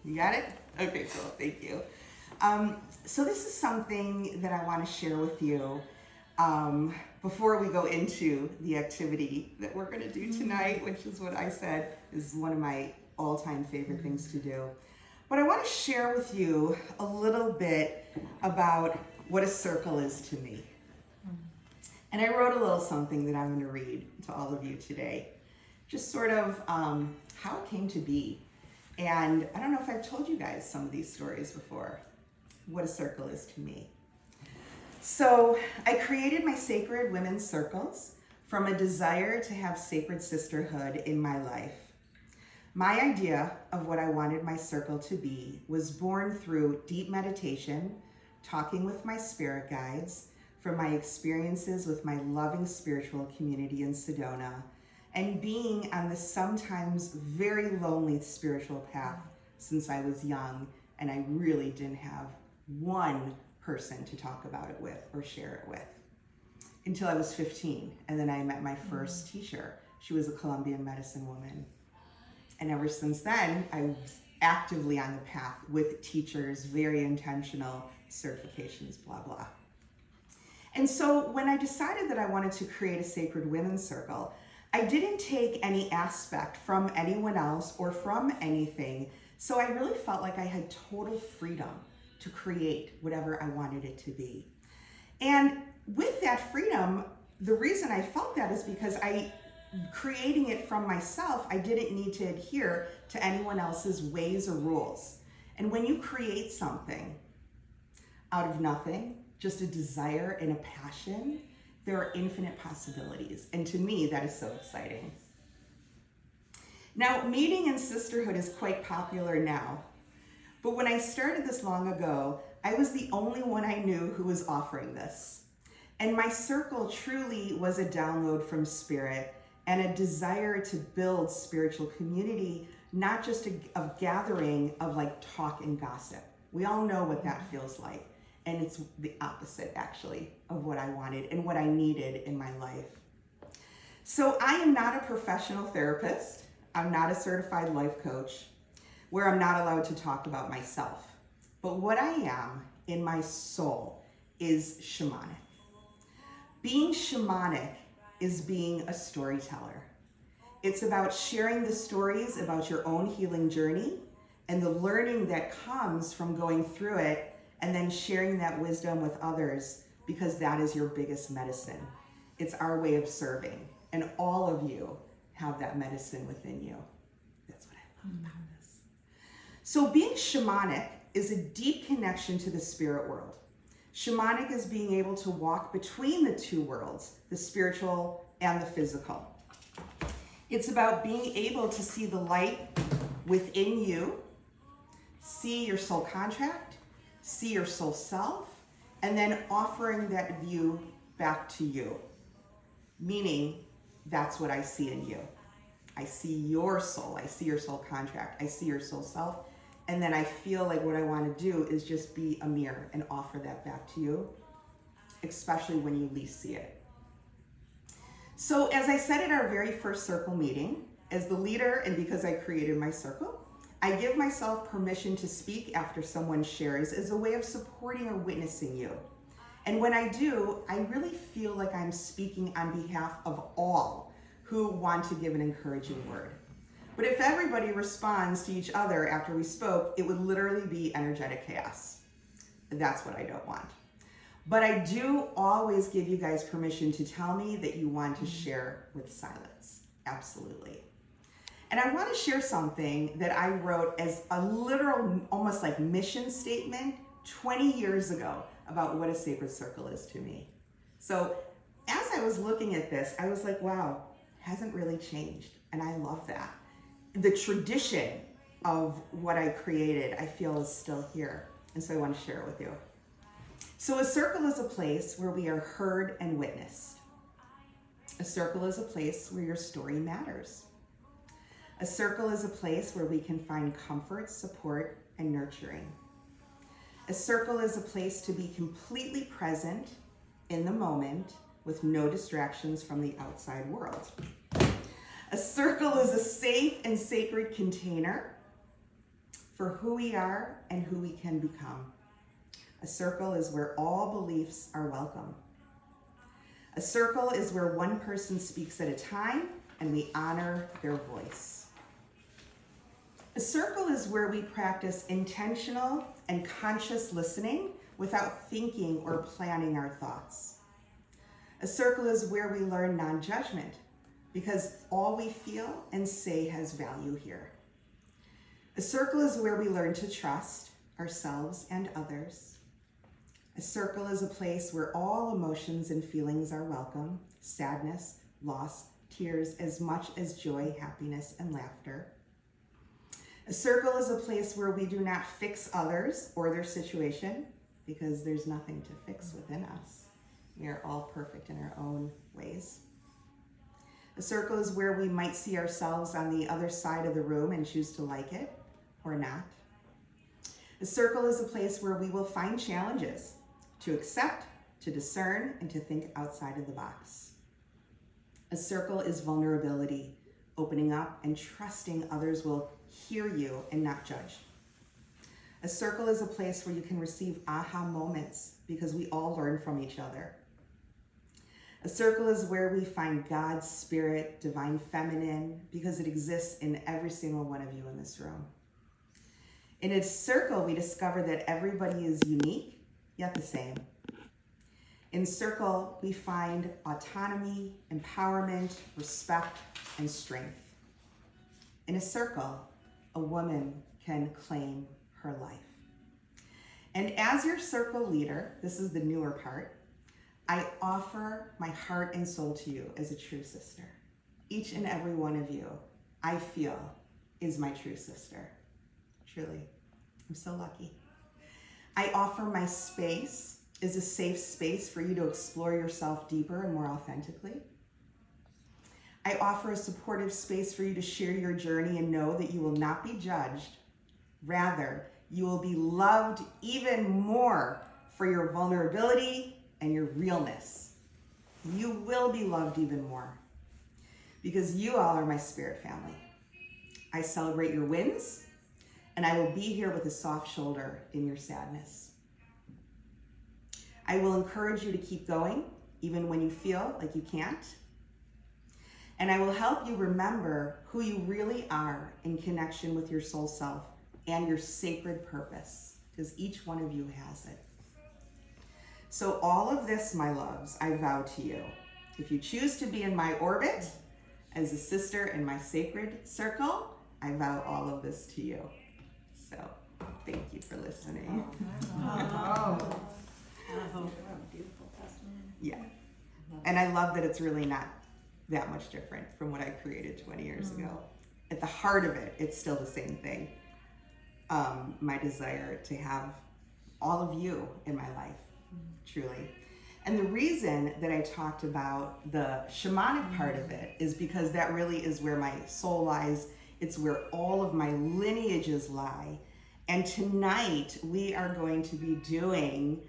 You got it? Okay, cool. Thank you. So this is something that I want to share with you before we go into the activity that we're going to do tonight, which is what I said is one of my all-time favorite things to do. But I want to share with you a little bit about what a circle is to me. And I wrote a little something that I'm going to read to all of you today. Just sort of how it came to be. And I don't know if I've told you guys some of these stories before, what a circle is to me. So I created my Sacred Women's Circles from a desire to have sacred sisterhood in my life. My idea of what I wanted my circle to be was born through deep meditation, talking with my spirit guides, from my experiences with my loving spiritual community in Sedona, and being on the sometimes very lonely spiritual path since I was young and I really didn't have one person to talk about it with or share it with until I was 15. And then I met my first teacher. She was a Colombian medicine woman. And ever since then, I was actively on the path with teachers, very intentional certifications, blah, blah. And so when I decided that I wanted to create a Sacred Women's Circle, I didn't take any aspect from anyone else or from anything. So I really felt like I had total freedom to create whatever I wanted it to be. And with that freedom, the reason I felt that is because creating it from myself, I didn't need to adhere to anyone else's ways or rules. And when you create something out of nothing, just a desire and a passion, there are infinite possibilities. And to me, that is so exciting. Now, meeting and sisterhood is quite popular now. But when I started this long ago, I was the only one I knew who was offering this. And my circle truly was a download from spirit and a desire to build spiritual community, not just a gathering of like talk and gossip. We all know what that feels like. And it's the opposite, actually, of what I wanted and what I needed in my life. So I am not a professional therapist. I'm not a certified life coach where I'm not allowed to talk about myself. But what I am in my soul is shamanic. Being shamanic is being a storyteller. It's about sharing the stories about your own healing journey and the learning that comes from going through it, and then sharing that wisdom with others, because that is your biggest medicine. It's our way of serving, and all of you have that medicine within you. That's what I love about this. So being shamanic is a deep connection to the spirit world. Shamanic is being able to walk between the two worlds, the spiritual and the physical. It's about being able to see the light within you, see your soul contract, see your soul self, and then offering that view back to you. Meaning, that's what I see in you. I see your soul, I see your soul contract, I see your soul self, and then I feel like what I want to do is just be a mirror and offer that back to you, especially when you least see it. So as I said at our very first circle meeting, as the leader and because I created my circle, I give myself permission to speak after someone shares as a way of supporting or witnessing you. And when I do, I really feel like I'm speaking on behalf of all who want to give an encouraging word. But if everybody responds to each other after we spoke, it would literally be energetic chaos. That's what I don't want. But I do always give you guys permission to tell me that you want to share with silence. Absolutely. And I want to share something that I wrote as a literal, almost like mission statement 20 years ago about what a sacred circle is to me. So as I was looking at this, I was like, wow, hasn't really changed. And I love that. The tradition of what I created, I feel is still here. And so I want to share it with you. So a circle is a place where we are heard and witnessed. A circle is a place where your story matters. A circle is a place where we can find comfort, support, and nurturing. A circle is a place to be completely present in the moment with no distractions from the outside world. A circle is a safe and sacred container for who we are and who we can become. A circle is where all beliefs are welcome. A circle is where one person speaks at a time and we honor their voice. A circle is where we practice intentional and conscious listening without thinking or planning our thoughts. A circle is where we learn non-judgment because all we feel and say has value here. A circle is where we learn to trust ourselves and others. A circle is a place where all emotions and feelings are welcome: sadness, loss, tears, as much as joy, happiness, and laughter. A circle is a place where we do not fix others or their situation because there's nothing to fix within us. We are all perfect in our own ways. A circle is where we might see ourselves on the other side of the room and choose to like it or not. A circle is a place where we will find challenges to accept, to discern, and to think outside of the box. A circle is vulnerability, opening up and trusting others will hear you and not judge. A circle is a place where you can receive aha moments because we all learn from each other. A circle is where we find God's spirit, divine feminine, because it exists in every single one of you in this room. In a circle, we discover that everybody is unique, yet the same. In circle, we find autonomy, empowerment, respect, and strength. In a circle, a woman can claim her life. And as your circle leader, this is the newer part, I offer my heart and soul to you as a true sister. Each and every one of you, I feel, is my true sister. Truly, I'm so lucky. I offer my space as a safe space for you to explore yourself deeper and more authentically. I offer a supportive space for you to share your journey and know that you will not be judged. Rather, you will be loved even more for your vulnerability and your realness. You will be loved even more because you all are my spirit family. I celebrate your wins, and I will be here with a soft shoulder in your sadness. I will encourage you to keep going, even when you feel like you can't. And I will help you remember who you really are in connection with your soul self and your sacred purpose, because each one of you has it. So all of this, my loves, I vow to you. If you choose to be in my orbit as a sister in my sacred circle, I vow all of this to you. So thank you for listening. Beautiful testimony. Yeah. And I love that it's really not that much different from what I created 20 years ago. At the heart of it, it's still the same thing. My desire to have all of you in my life, truly. And the reason that I talked about the shamanic part of it is because that really is where my soul lies. It's where all of my lineages lie. And tonight we are going to be doing